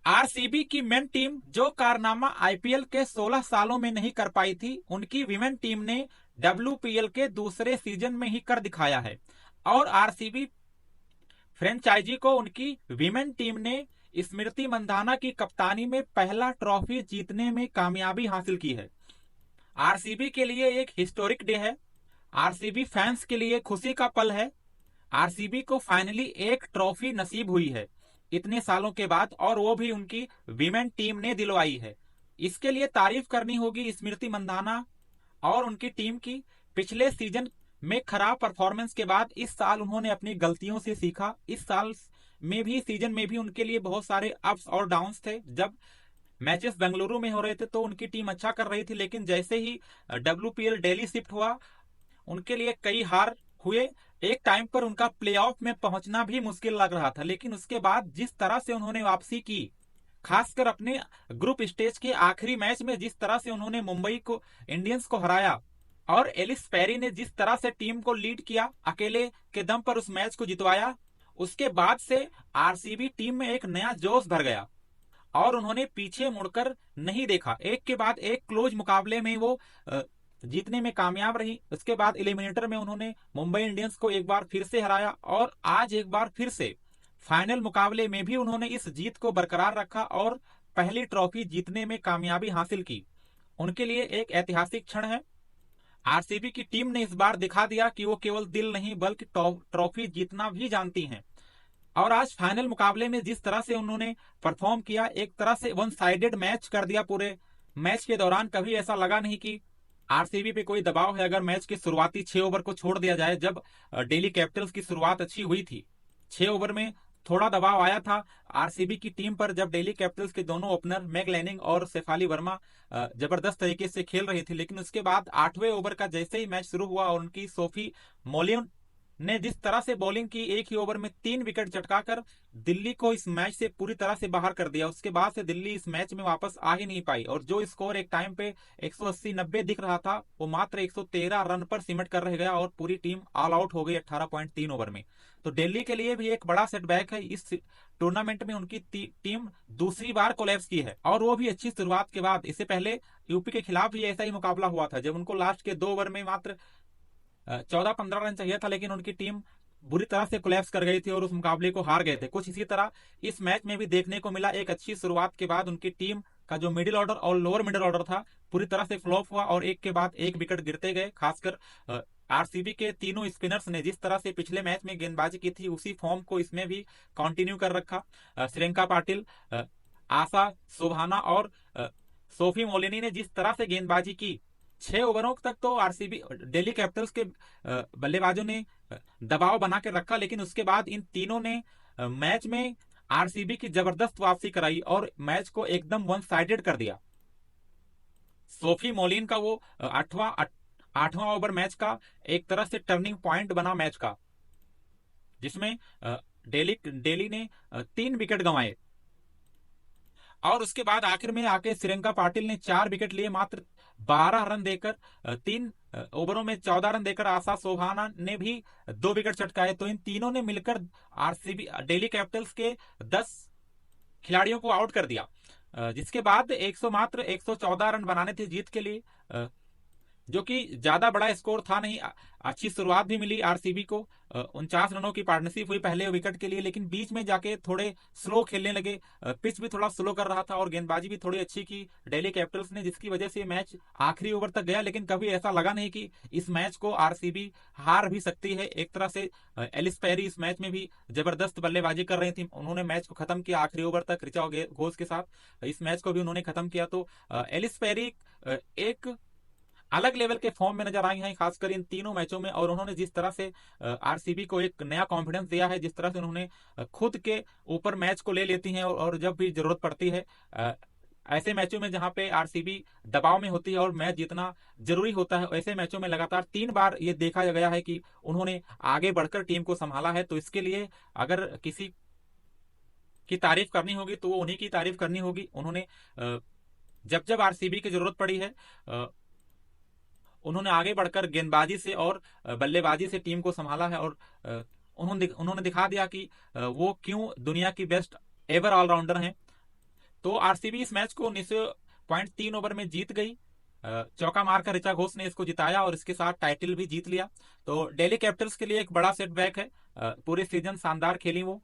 RCB की main team जो कारनामा आईपीएल के 16 सालों में नहीं कर पाई थी, उनकी विमेन टीम ने डब्ल्यूपीएल के दूसरे सीजन में ही कर दिखाया है। और आरसीबी फ्रेंचाइजी को उनकी विमेन टीम ने स्मृति मंधाना की कप्तानी में पहला ट्रॉफी जीतने में कामयाबी हासिल की है। आरसीबी के लिए एक हिस्टोरिक डे है। आरसीबी फैंस के लिए खुशी का पल है। आरसीबी को फाइनली एक ट्रॉफी नसीब हुई है इतने सालों के बाद, और वो भी उनकी विमेन टीम ने दिलवाई है। इसके लिए तारीफ करनी होगी स्मृति मंधाना और उनकी टीम की। पिछले सीजन में खराब परफॉर्मेंस के बाद इस साल उन्होंने अपनी गलतियों से सीखा। इस साल में भी, सीजन में भी उनके लिए बहुत सारे अप्स और डाउन्स थे। जब मैचेस बेंगलुरु में हो रहे थे तो उनकी टीम अच्छा कर रही थी, लेकिन जैसे ही डब्ल्यूपीएल दिल्ली शिफ्ट हुआ, उनके लिए कई हार हुए। एक टाइम पर उनका प्लेऑफ में पहुंचना भी मुश्किल लग रहा था, लेकिन उसके बाद जिस तरह से उन्होंने वापसी की, खासकर अपने ग्रुप स्टेज के आखिरी मैच में जिस तरह से उन्होंने मुंबई को इंडियंस को हराया, और एलिस पेरी ने जिस तरह से टीम को लीड किया, अकेले के दम पर उस मैच को जितवाया, उसके बाद से आरसीबी टीम में एक नया जोश भर गया और उन्होंने पीछे मुड़कर नहीं देखा। एक के बाद एक क्लोज मुकाबले में वो जीतने में कामयाब रही। उसके बाद एलिमिनेटर में उन्होंने मुंबई इंडियंस को एक बार फिर से हराया, और आज एक बार फिर से फाइनल मुकाबले में भी उन्होंने इस जीत को बरकरार रखा और पहली ट्रॉफी जीतने में कामयाबी हासिल की। उनके लिए एक ऐतिहासिक क्षण है। आरसीबी की टीम ने इस बार दिखा दिया कि वो केवल दिल नहीं बल्कि ट्रॉफी जीतना भी जानती हैं। और आज फाइनल मुकाबले में जिस तरह से उन्होंने परफॉर्म किया, एक तरह से वन साइडेड मैच कर दिया। पूरे मैच के दौरान कभी ऐसा लगा नहीं कि आरसीबी पे कोई दबाव है। अगर मैच के शुरुआती 6 ओवर को छोड़ दिया जाए, जब दिल्ली कैपिटल्स की शुरुआत अच्छी हुई थी, 6 ओवर में थोड़ा दबाव आया था आरसीबी की टीम पर, जब दिल्ली कैपिटल्स के दोनों ओपनर मैक लैनिंग और शेफाली वर्मा जबरदस्त तरीके से खेल रही थी। लेकिन उसके बाद 8वें ओवर का जैसे ही मैच शुरू हुआ और उनकी सोफी मोलिन ने जिस तरह से बॉलिंग की, एक ही ओवर में 3 विकेट चटकाकर दिल्ली को इस मैच से पूरी तरह से बाहर कर दिया। उसके बाद से दिल्ली इस मैच में वापस आ ही नहीं पाई, और जो स्कोर एक टाइम पे 180-90 दिख रहा था, वो मात्र 113 रन पर सिमट कर रह गया और पूरी टीम ऑल आउट हो गई 18.3 ओवर में। तो दिल्ली के लिए भी एक बड़ा सेटबैक है। इस टूर्नामेंट में उनकी टीम दूसरी बार कोलैप्स की है, और वो भी अच्छी शुरुआत के बाद। इससे पहले यूपी के खिलाफ भी ऐसा ही मुकाबला हुआ था, जब उनको लास्ट के 2 ओवर में मात्र 14-15 रन चाहिए था, लेकिन उनकी टीम बुरी तरह से कोलैप्स कर गई थी और उस मुकाबले को हार गए थे। कुछ इसी तरह इस मैच में भी देखने को मिला। एक अच्छी शुरुआत के बाद उनकी टीम का जो मिडिल ऑर्डर और लोअर मिडिल ऑर्डर था, पूरी तरह से फ्लॉप हुआ और एक के बाद एक विकेट गिरते गए। खासकर आरसीबी के तीनों स्पिनर्स ने जिस तरह से पिछले मैच में गेंदबाजी की थी, उसी फॉर्म को इसमें भी कंटिन्यू कर रखा। श्रीलंका पाटिल, आशा सोभाना और सोफी मोलिनी ने जिस तरह से गेंदबाजी की, 6 ओवरों तक तो आरसीबी दिल्ली कैपिटल्स के बल्लेबाजों ने दबाव बना के रखा, लेकिन उसके बाद इन तीनों ने मैच में आरसीबी की जबरदस्त वापसी कराई और मैच को एकदम वन साइडेड कर दिया। सोफी मोलिन का वो आठवां ओवर मैच का एक तरह से टर्निंग पॉइंट बना मैच का, जिसमें दिल्ली ने 3 विकेट गंवाए। और उसके बाद आखिर में आके श्रीलंका पाटिल ने 4 विकेट लिए, मात्र 12 रन देकर, 3 ओवरों में 14 रन देकर। आशा सोभाना ने भी 2 विकेट चटकाए। तो इन तीनों ने मिलकर आरसीबी दिल्ली कैपिटल्स के 10 खिलाड़ियों को आउट कर दिया, जिसके बाद मात्र 114 रन बनाने थे जीत के लिए, जो कि ज्यादा बड़ा स्कोर था नहीं। अच्छी शुरुआत भी मिली आरसीबी को, 49 रनों की पार्टनरशिप हुई पहले विकेट के लिए, लेकिन बीच में जाके थोड़े स्लो खेलने लगे। पिच भी थोड़ा स्लो कर रहा था और गेंदबाजी भी थोड़ी अच्छी की दिल्ली कैपिटल्स ने, जिसकी वजह से मैच आखिरी ओवर तक गया। लेकिन कभी ऐसा लगा नहीं कि इस मैच को आरसीबी हार भी सकती है। एक तरह से एलिस पेरी इस मैच में भी जबरदस्त बल्लेबाजी कर रही थी। उन्होंने मैच को खत्म किया आखिरी ओवर तक ऋचा घोष के साथ। इस मैच को भी उन्होंने खत्म किया। तो एलिस पेरी एक अलग लेवल के फॉर्म में नजर आई हैं, खासकर इन तीनों मैचों में। और उन्होंने जिस तरह से आरसीबी को एक नया कॉन्फिडेंस दिया है, जिस तरह से उन्होंने खुद के ऊपर मैच को ले लेती हैं, और जब भी जरूरत पड़ती है ऐसे मैचों में जहां पे आरसीबी दबाव में होती है और मैच जीतना जरूरी होता है, ऐसे मैचों में लगातार 3 बार ये देखा गया है कि उन्होंने आगे बढ़कर टीम को संभाला है। तो इसके लिए अगर किसी की तारीफ करनी होगी तो वो उन्हीं की तारीफ करनी होगी। उन्होंने जब जब आरसीबी की जरूरत पड़ी है, उन्होंने आगे बढ़कर गेंदबाजी से और बल्लेबाजी से टीम को संभाला है, और उन्होंने दिखा दिया कि वो क्यों दुनिया की बेस्ट एवर ऑलराउंडर हैं। तो आरसीबी इस मैच को 19.3 ओवर में जीत गई। चौका मारकर ऋचा घोष ने इसको जिताया और इसके साथ टाइटल भी जीत लिया। तो दिल्ली कैपिटल्स के लिए एक बड़ा सेटबैक है। पूरे सीजन शानदार खेली वो,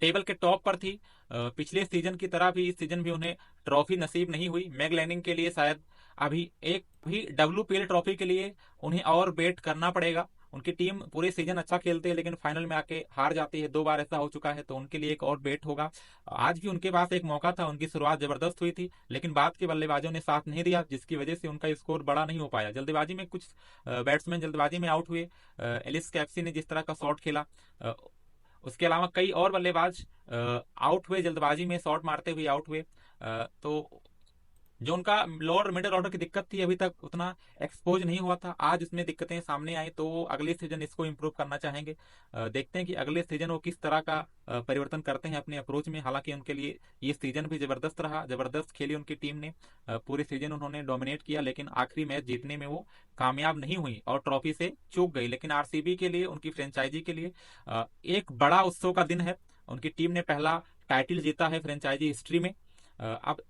टेबल के टॉप पर थी। पिछले सीजन की तरह भी इस सीजन भी उन्हें ट्रॉफी नसीब नहीं हुई। मैग लैनिंग के लिए शायद अभी एक भी WPL ट्रॉफी के लिए उन्हें और वेट करना पड़ेगा। उनकी टीम पूरे सीजन अच्छा खेलते हैं लेकिन फाइनल में आके हार जाती है, 2 बार ऐसा हो चुका है, तो उनके लिए एक और वेट होगा। आज भी उनके पास एक मौका था, उनकी शुरुआत जबरदस्त हुई थी लेकिन बाद के बल्लेबाजों ने साथ नहीं दिया, जिसकी वजह से उनका स्कोर बड़ा नहीं हो पाया। जल्दबाजी में कुछ बैट्समैन जल्दबाजी में आउट हुए। एलिस कैप्सी ने जिस तरह का शॉट खेला, उसके अलावा कई और बल्लेबाज आउट हुए, जल्दबाजी में शॉट मारते हुए आउट हुए। तो जो उनका लोअर मिडिल ऑर्डर की दिक्कत थी अभी तक उतना एक्सपोज नहीं हुआ था, आज इसमें दिक्कतें सामने आई, तो वो अगले सीजन इसको इम्प्रूव करना चाहेंगे। देखते हैं कि अगले सीजन वो किस तरह का परिवर्तन करते हैं अपने अप्रोच में। हालांकि उनके लिए ये सीजन भी जबरदस्त रहा, जबरदस्त खेली उनकी टीम ने, पूरे सीजन उन्होंने डोमिनेट किया लेकिन आखिरी मैच जीतने में वो कामयाब नहीं हुई और ट्रॉफी से चूक गई। लेकिन आरसीबी के लिए, उनकी फ्रेंचाइजी के लिए एक बड़ा उत्सव का दिन है। उनकी टीम ने पहला टाइटल जीता है फ्रेंचाइजी हिस्ट्री में। अब